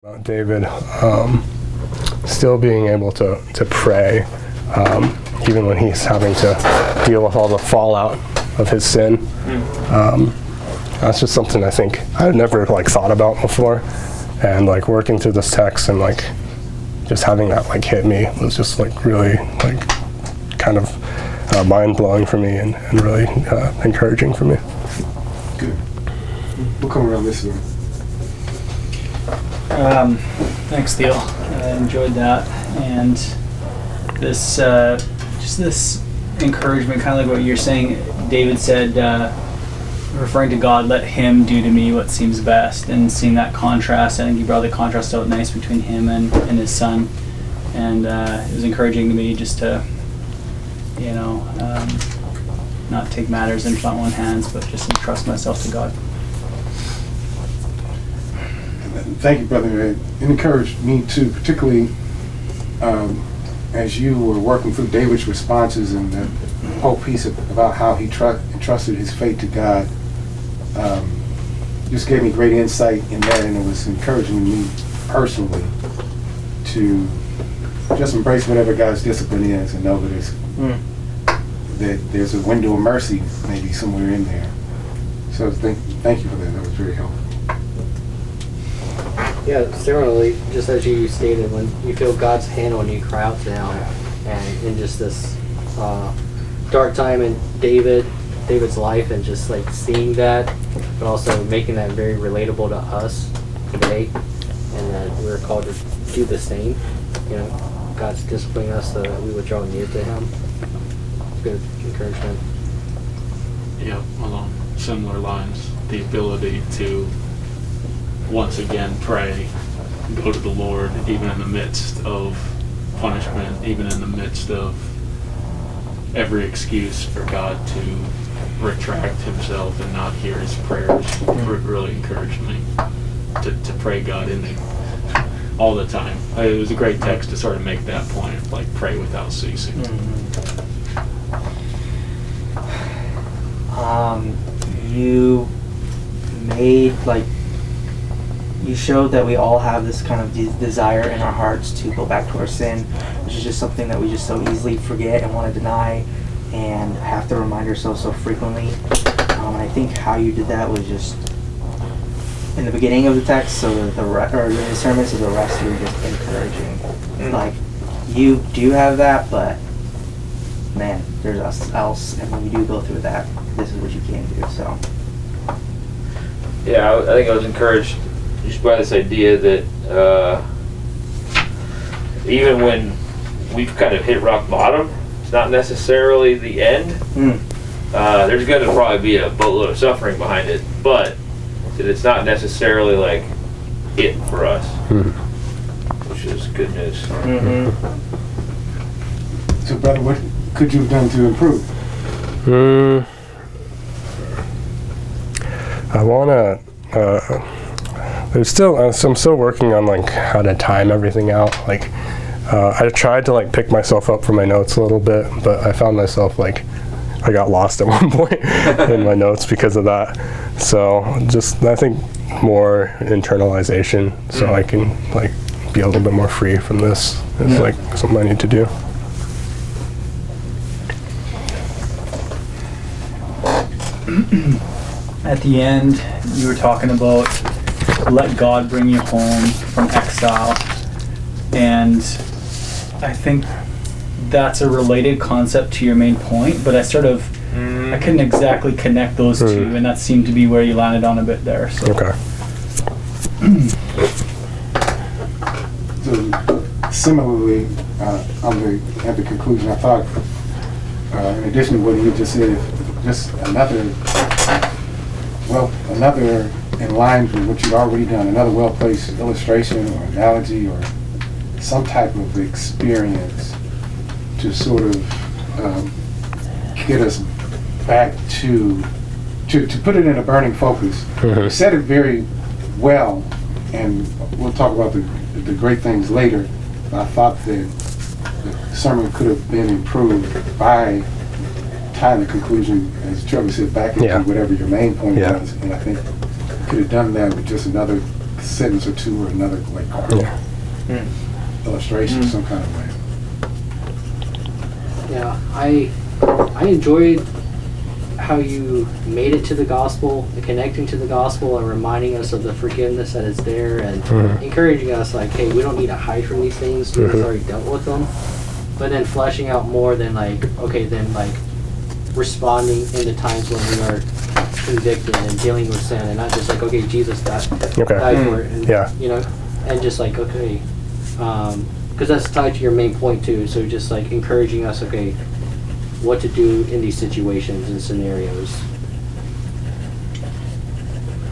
About David still being able to pray, even when he's having to deal with all the fallout of his sin. That's just something I think I've never thought about before, and working through this text and just having that hit me was just really kind of mind-blowing for me and really encouraging for me. Good. We'll come around this way. Thanks, Theo. I enjoyed that, and this just this encouragement, kind of like what you're saying. David said, referring to God, "Let Him do to me what seems best," and seeing that contrast. I think you brought the contrast out nice between him and his son, and it was encouraging to me just to, not take matters into my own hands, but just entrust myself to God. Thank you, brother. It encouraged me too, particularly as you were working through David's responses and the whole piece about how he entrusted his faith to God. Just gave me great insight in that, and it was encouraging me personally to just embrace whatever God's discipline is and know that there's a window of mercy maybe somewhere in there. So thank you for that. That was very helpful. Yeah, similarly, just as you stated, when you feel God's hand on you, cry out to Him. And in just this dark time in David's life, and just seeing that, but also making that very relatable to us today, and that we're called to do the same. God's disciplining us so that we would draw near to Him. Good encouragement. Yeah, along similar lines, the ability to once again pray, go to the Lord, even in the midst of punishment, even in the midst of every excuse for God to retract Himself and not hear His prayers. Really encouraged me to pray God in all the time. It was a great text to sort of make that point, pray without ceasing. You made you showed that we all have this kind of desire in our hearts to go back to our sin, which is just something that we just so easily forget and want to deny and have to remind ourselves so frequently. And I think how you did that was just in the beginning of the text, so or in the sermon, so the rest were just encouraging. You do have that, but man, there's us else, and when you do go through that, this is what you can do. So yeah, I think I was encouraged just by this idea that even when we've kind of hit rock bottom, it's not necessarily the end. There's going to probably be a boatload of suffering behind it, but that it's not necessarily it for us, which is good news. So, brother, what could you have done to improve? I want to. There's still, so I'm still working on how to time everything out. I tried to pick myself up from my notes a little bit, but I found myself I got lost at one point in my notes because of that. So just I think more internalization, so I can be a little bit more free from this is something I need to do. At the end, you were talking about let God bring you home from exile, and I think that's a related concept to your main point, but I couldn't exactly connect those two, and that seemed to be where you landed on a bit there. So. Okay. So similarly, at the conclusion, I thought, in addition to what you just said, just another in line with what you've already done, another well-placed illustration or analogy or some type of experience to sort of get us back to put it in a burning focus. You said it very well, and we'll talk about the great things later. But I thought that the sermon could have been improved by tying the conclusion, as Trevor said, back into whatever your main point was, and I think could have done that with just another sentence or two or another like Yeah. illustration some kind of way. Yeah, I enjoyed how you made it to the gospel, and connecting to the gospel, and reminding us of the forgiveness that is there, and encouraging us like, hey, we don't need to hide from these things. Jesus already dealt with them. But then fleshing out more than like, okay, then like responding in the times when we are convicted and dealing with sin, and not just like, okay, Jesus died for it, and, you know, and just like, okay, because that's tied to your main point too. So just like encouraging us, okay, what to do in these situations and scenarios.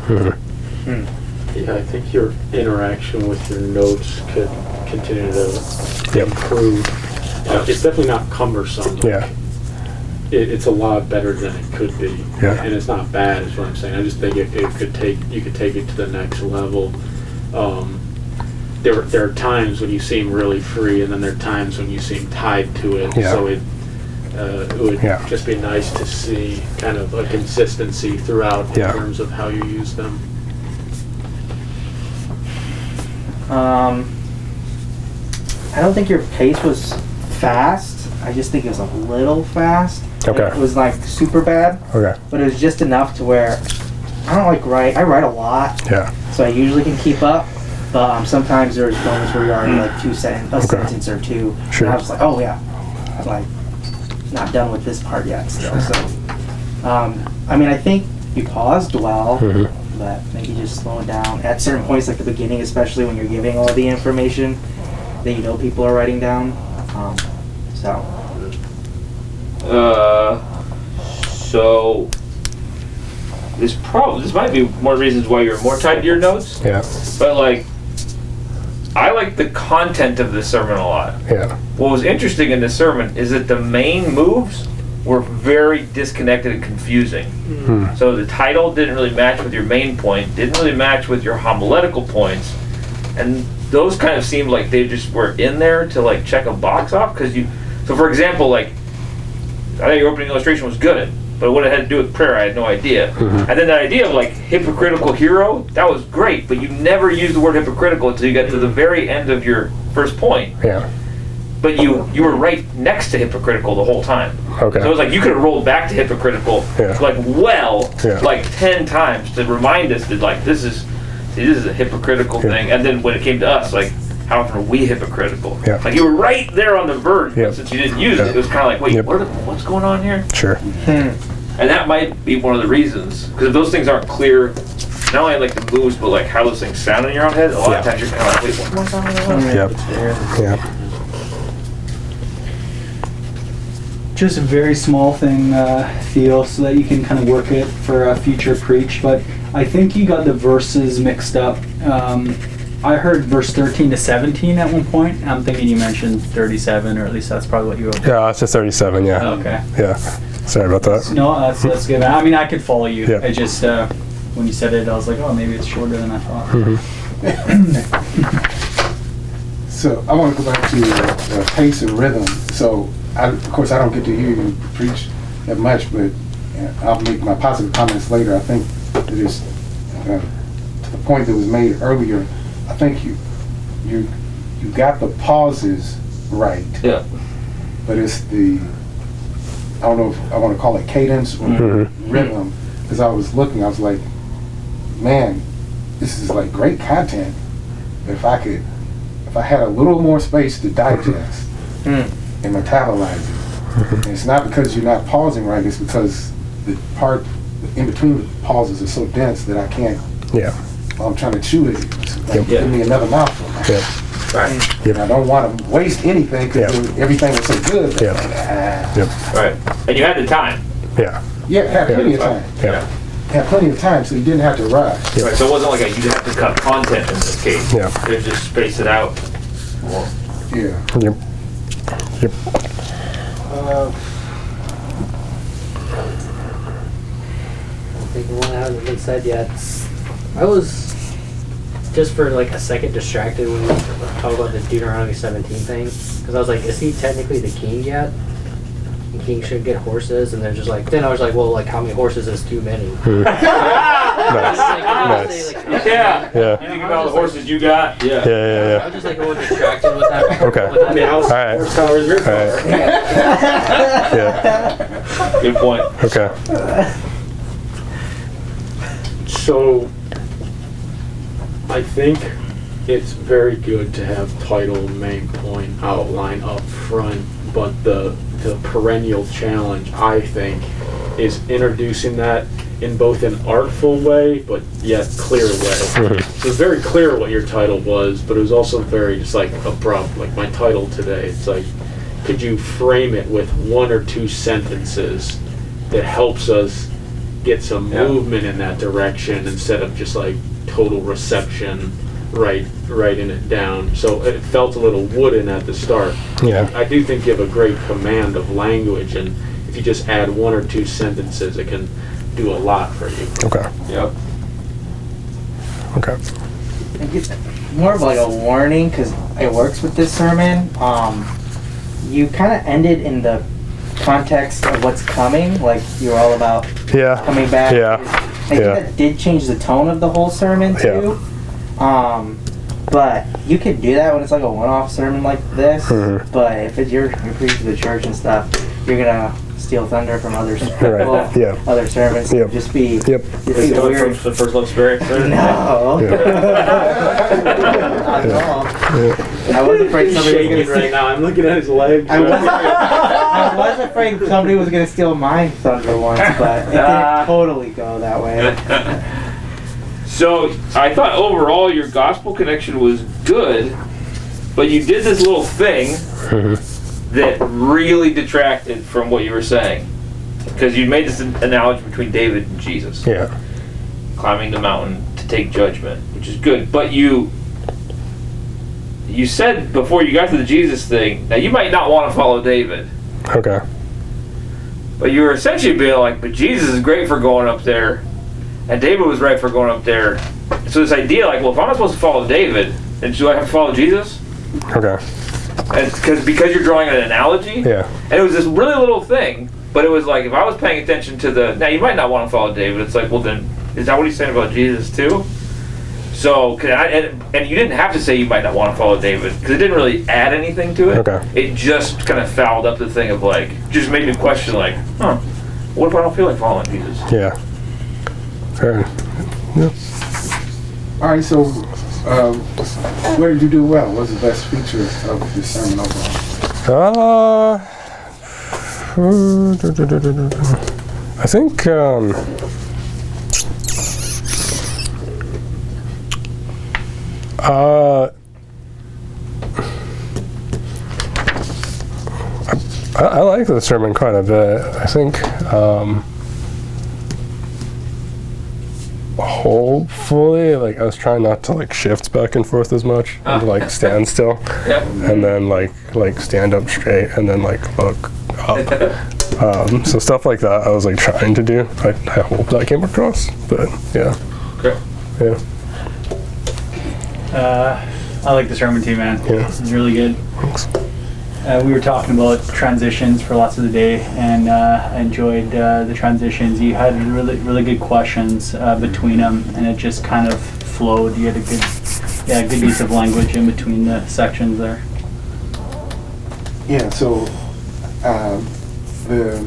Yeah, I think your interaction with your notes could continue to improve. It's definitely not cumbersome. Yeah. It's a lot better than it could be. Yeah. And it's not bad, is what I'm saying. I just think you could take it to the next level. There are times when you seem really free, and then there are times when you seem tied to it. Yeah. So it would just be nice to see kind of a consistency throughout in terms of how you use them. I don't think your pace was fast. I just think it was a little fast. Okay. It was like super bad. Okay. But it was just enough to where I don't like write. I write a lot. Yeah. So I usually can keep up. But sometimes there's moments where you're already like a sentence or two. Sure. And I was like, oh yeah, I'm like not done with this part yet still. So, I mean, I think you paused well, but maybe just slow it down at certain points, like the beginning, especially when you're giving all the information that you know people are writing down. So this might be one of the reasons why you're more tied to your notes. Yeah. But like, I like the content of this sermon a lot. Yeah. What was interesting in this sermon is that the main moves were very disconnected and confusing. So the title didn't really match with your main point, didn't really match with your homiletical points, and those kind of seemed like they just were in there to like check a box off. So for example, like, I thought your opening illustration was good, but what it had to do with prayer, I had no idea. And then that idea of like hypocritical hero, that was great, but you never used the word hypocritical until you got to the very end of your first point. Yeah. But you were right next to hypocritical the whole time. Okay. So it was like you could have rolled back to hypocritical like 10 times to remind us that like this is a hypocritical thing. And then when it came to us, like, how often are we hypocritical? Yeah. Like you were right there on the verge, but since you didn't use it, it was kind of like, wait, what's going on here? Sure. And that might be one of the reasons, because if those things aren't clear, not only like the moves, but like how those things sound in your own head, a lot of times you're kind of like, wait, what's going on? Yep. Just a very small thing, Theo, so that you can kind of work it for a future preach, but I think you got the verses mixed up. I heard verse 13 to 17 at one point. I'm thinking you mentioned 37, or at least that's probably what you wrote. Yeah, it's just 37, yeah. Okay. Yeah. Sorry about that. No, that's good. I mean, I could follow you. Yeah. I just, when you said it, I was like, oh, maybe it's shorter than I thought. So I want to go back to pace and rhythm. So of course I don't get to hear you preach that much, but I'll make my positive comments later. I think it is to the point that was made earlier. I think you got the pauses right. Yeah. But it's the, I don't know if I want to call it cadence or rhythm, because I was like, man, this is like great content. If I had a little more space to digest and metabolize it. And it's not because you're not pausing right, it's because the part in between the pauses is so dense that I can't, while I'm trying to chew it, it's like, give me another mouthful. Right. And I don't want to waste anything because everything was so good. Right. And you had the time. Yeah, had plenty of time. Had plenty of time, so you didn't have to rush. Right. So it wasn't like you have to cut content in this case. Yeah. You just space it out. Yeah. Yep. I'm thinking one that hasn't been said yet. I was just for like a second distracted when we talk about the Deuteronomy 17 thing, because I was like, is he technically the king yet? And king should get horses, and they're just like, then I was like, well, like how many horses is too many? Nice. Nice. Yeah. Yeah. You think about the horses you got? Yeah. Yeah. I was just like a little distracted with that. Okay. I mean, how All right. horsepower is your All car? right. Yeah. Good point. Okay. So, I think it's very good to have title, main point, outline up front, but the perennial challenge, I think, is introducing that in both an artful way, but yet clear way. So it's very clear what your title was, but it was also very just like abrupt, like my title today. It's like, could you frame it with 1 or 2 sentences that helps us get some movement in that direction instead of just like total reception, writing it down. So it felt a little wooden at the start. Yeah. I do think you have a great command of language, and if you just add 1 or 2 sentences, it can do a lot for you. Okay. Yep. Okay. It's more of like a warning because it works with this sermon. You kind of ended in the context of what's coming, like you're all about Yeah. coming back. Yeah. I think that did change the tone of the whole sermon too. But you could do that when it's like a one-off sermon like this. Mhm. But if it's you're preaching to the church and stuff, you're gonna steal thunder from other Right. Yeah. other sermons. Yep. Just be Yep. just be weird. The first love experience. No. Not at all. I was afraid He's somebody was shaking gonna right now. I'm looking at his legs. I was afraid somebody was gonna steal my thunder once, but it didn't totally go that way. So I thought overall your gospel connection was good, but you did this little thing that really detracted from what you were saying. Because you made this analogy between David and Jesus. Yeah. Climbing the mountain to take judgment, which is good. But you said before you got to the Jesus thing, now you might not want to follow David. Okay. But you were essentially being like, but Jesus is great for going up there, and David was right for going up there. So this idea, like, well, if I'm not supposed to follow David, then do I have to follow Jesus? Okay. And because you're drawing an analogy. Yeah. And it was this really little thing, but it was like if I was paying attention to now you might not want to follow David. It's like, well, then is that what he's saying about Jesus too? So and you didn't have to say you might not want to follow David because it didn't really add anything to it. Okay. It just kind of fouled up the thing of like, just made me question like, what if I don't feel like following Jesus? Yeah. Fair. Yep. All right, so where did you do well? What's the best feature of the sermon overall? I think I like the sermon quite a bit. I think hopefully, like, I was trying not to like shift back and forth as much and to like stand still, Yep. and then like stand up straight and then like look up. So stuff like that I was like trying to do. I hope that came across, but yeah. Okay. Yeah. I like the sermon too, man. Yeah. It's really good. Thanks. We were talking about transitions for lots of the day, and I enjoyed the transitions. You had really good questions between them, and it just kind of flowed. You had a good use of language in between the sections there. Yeah, so the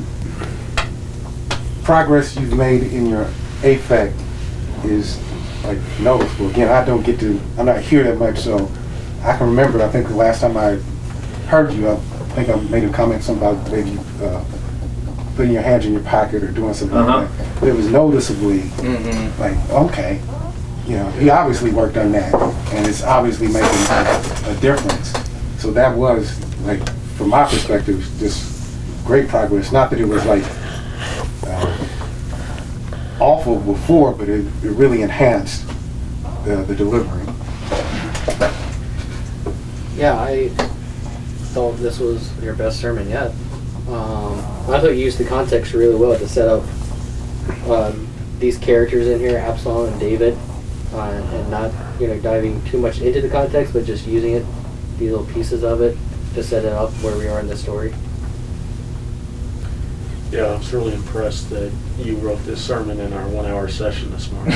progress you've made in your affect is like noticeable. Again, I'm not here that much, so I can remember, I think the last time I heard you, I think I made a comment something about maybe putting your hands in your pocket or doing something like that. But it was noticeably like, okay, you know, he obviously worked on that, and it's obviously making a difference. So that was, like, from my perspective, just great progress. Not that it was like awful before, but it really enhanced the delivery. Yeah, I thought this was your best sermon yet. I thought you used the context really well to set up these characters in here, Absalom and David, and not diving too much into the context, but just using it, these little pieces of it, to set it up where we are in the story. Yeah, I was really impressed that you wrote this sermon in our 1 hour session this morning.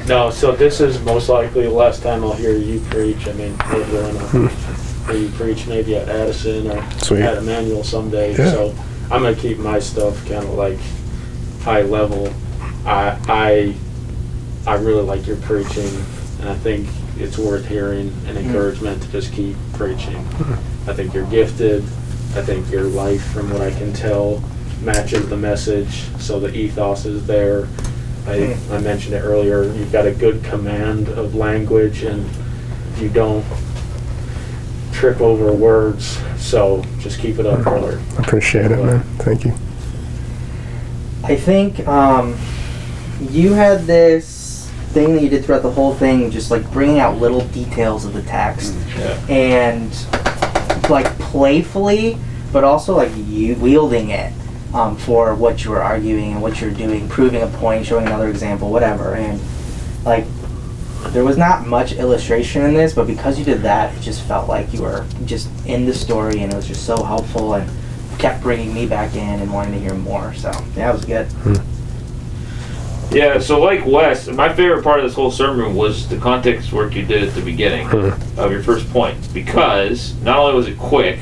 No, so this is most likely the last time I'll hear you preach. I mean, we're going to hear you preach maybe at Addison or Sweet. at Emmanuel someday. Yeah. So I'm going to keep my stuff kind of like high level. I really like your preaching, and I think it's worth hearing and encouragement to just keep preaching. I think you're gifted. I think your life, from what I can tell, matches the message, so the ethos is there. I mentioned it earlier, you've got a good command of language, and you don't trip over words, so just keep it up, brother. Appreciate it, man. Thank you. I think you had this thing that you did throughout the whole thing, just like bringing out little details of the text, and like playfully, but also like you wielding it for what you were arguing and what you're doing, proving a point, showing another example, whatever. And like there was not much illustration in this, but because you did that, it just felt like you were just in the story, and it was just so helpful and kept bringing me back in and wanting to hear more. So yeah, it was good. Yeah, so like Wes, my favorite part of this whole sermon was the context work you did at the beginning of your first point, because not only was it quick,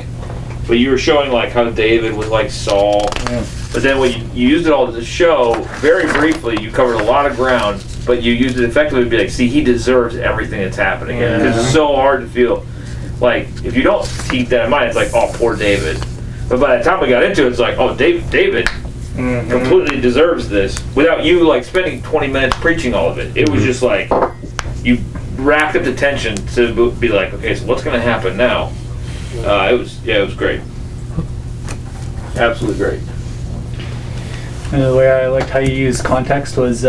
but you were showing like how David was like Saul, but then when you used it all to show, very briefly, you covered a lot of ground, but you used it effectively to be like, see, he deserves everything that's happening. Because it's so hard to feel, like, if you don't keep that in mind, it's like, oh, poor David. But by the time we got into it, it's like, oh, David completely deserves this, without you like spending 20 minutes preaching all of it. It was just like, you racked up the tension to be like, okay, so what's going to happen now? It was great. Absolutely great. And the way I liked how you used context was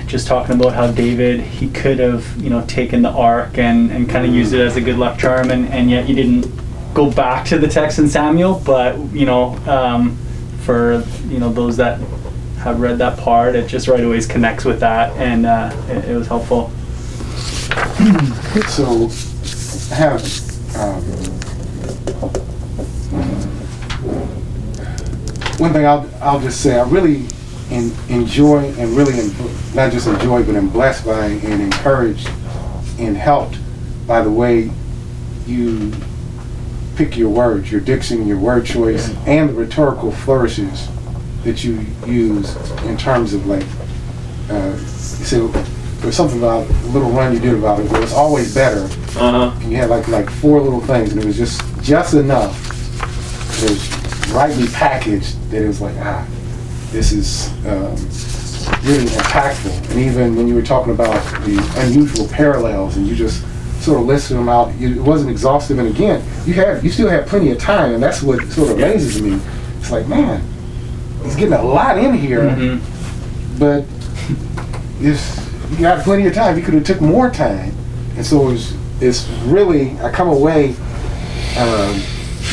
just talking about how David, he could have, taken the ark and kind of used it as a good luck charm, and yet you didn't go back to the text in Samuel, but for those that have read that part, it just right away connects with that, and it was helpful. So I have one thing I'll just say, I really enjoy and really not just enjoy, but am blessed by and encouraged and helped by the way you pick your words, your diction, your word choice, and the rhetorical flourishes that you use in terms of like, so there's something about a little run you did about it, but it was always better. And you had like 4 little things, and it was just enough. It was rightly packaged that it was like, this is really impactful. And even when you were talking about the unusual parallels, and you just sort of listed them out, it wasn't exhaustive. And again, you still have plenty of time, and that's what sort of amazes me. It's like, man, he's getting a lot in here, but you got plenty of time. You could have took more time. And so it's really, I come away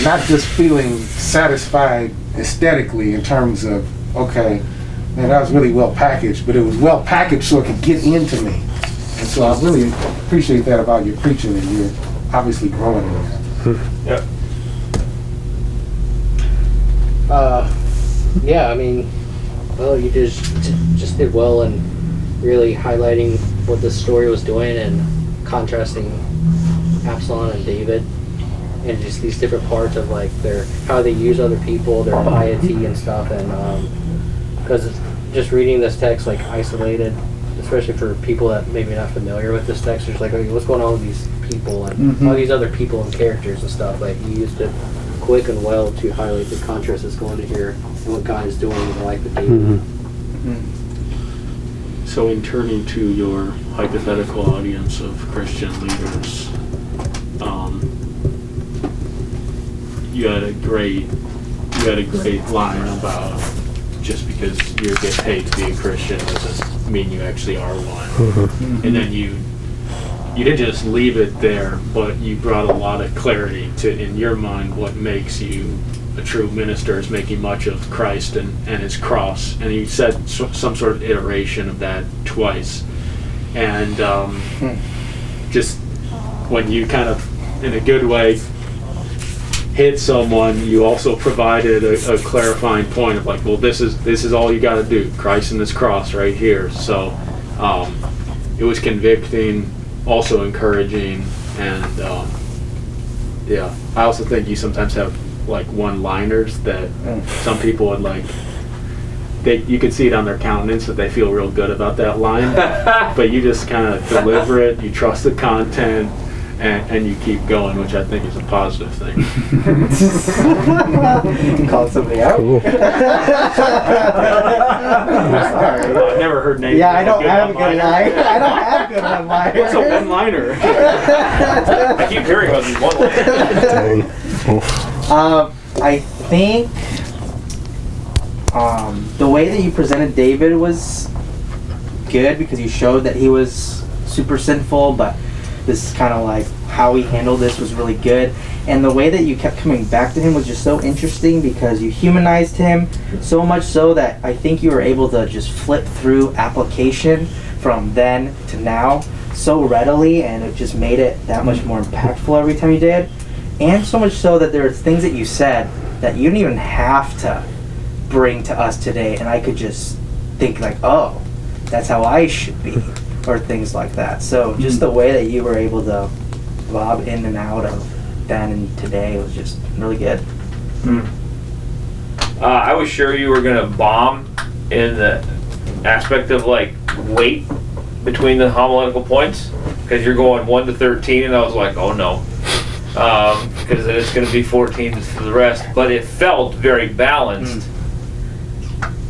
not just feeling satisfied aesthetically in terms of, okay, man, that was really well packaged, but it was well packaged so it could get into me. And so I really appreciate that about your preaching, and you're obviously growing in that. Yeah, I mean, well, you just did well in really highlighting what this story was doing and contrasting Absalom and David, and just these different parts of like how they use other people, their piety and stuff. And because just reading this text like isolated, especially for people that maybe not familiar with this text, there's like, okay, what's going on with these people and all these other people and characters and stuff. Like, you used it quick and well to highlight the contrast that's going to here and what God is doing in the life of David. So in turning to your hypothetical audience of Christian leaders, you had a great line about just because you get paid to be a Christian doesn't mean you actually are one. And then you didn't just leave it there, but you brought a lot of clarity to, in your mind, what makes you a true minister is making much of Christ and his cross. And you said some sort of iteration of that twice. And just when you kind of in a good way, hit someone, you also provided a clarifying point of like, well, this is all you got to do. Christ and this cross right here. So it was convicting, also encouraging, and yeah. I also think you sometimes have like one-liners that some people would like. You could see it on their countenance that they feel real good about that line, but you just kind of deliver it. You trust the content. And you keep going, which I think is a positive thing. Call somebody out. Cool. Sorry. I've never heard names. Yeah, I don't have a good line. I don't have good one-liners. What's a one-liner? I keep hearing about these one-liners. Dang. Oof. I think the way that you presented David was good because you showed that he was super sinful, but this kind of like how he handled this was really good. And the way that you kept coming back to him was just so interesting because you humanized him so much so that I think you were able to just flip through application from then to now so readily, and it just made it that much more impactful every time you did. And so much so that there are things that you said that you didn't even have to bring to us today, and I could just think like, oh, that's how I should be, or things like that. So just the way that you were able to bob in and out of then and today was just really good. I was sure you were gonna bomb in the aspect of like weight between the homiletical points, because you're going 1 to 13, and I was like, oh no, because it's gonna be 14 for the rest. But it felt very balanced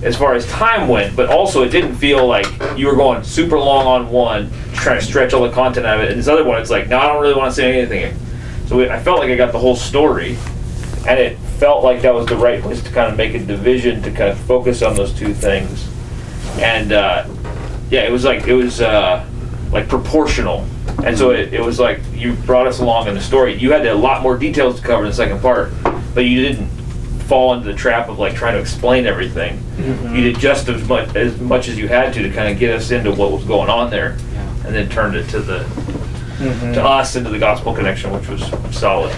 as far as time went, but also it didn't feel like you were going super long on one, trying to stretch all the content out of it, and this other one, it's like, no, I don't really want to say anything. So I felt like I got the whole story, and it felt like that was the right place to kind of make a division to kind of focus on those two things. And yeah, it was like proportional, and so it was like you brought us along in the story. You had a lot more details to cover in the second part, but you didn't fall into the trap of like trying to explain everything. You did just as much as you had to kind of get us into what was going on there, and then turned it to the to us into the gospel connection, which was solid.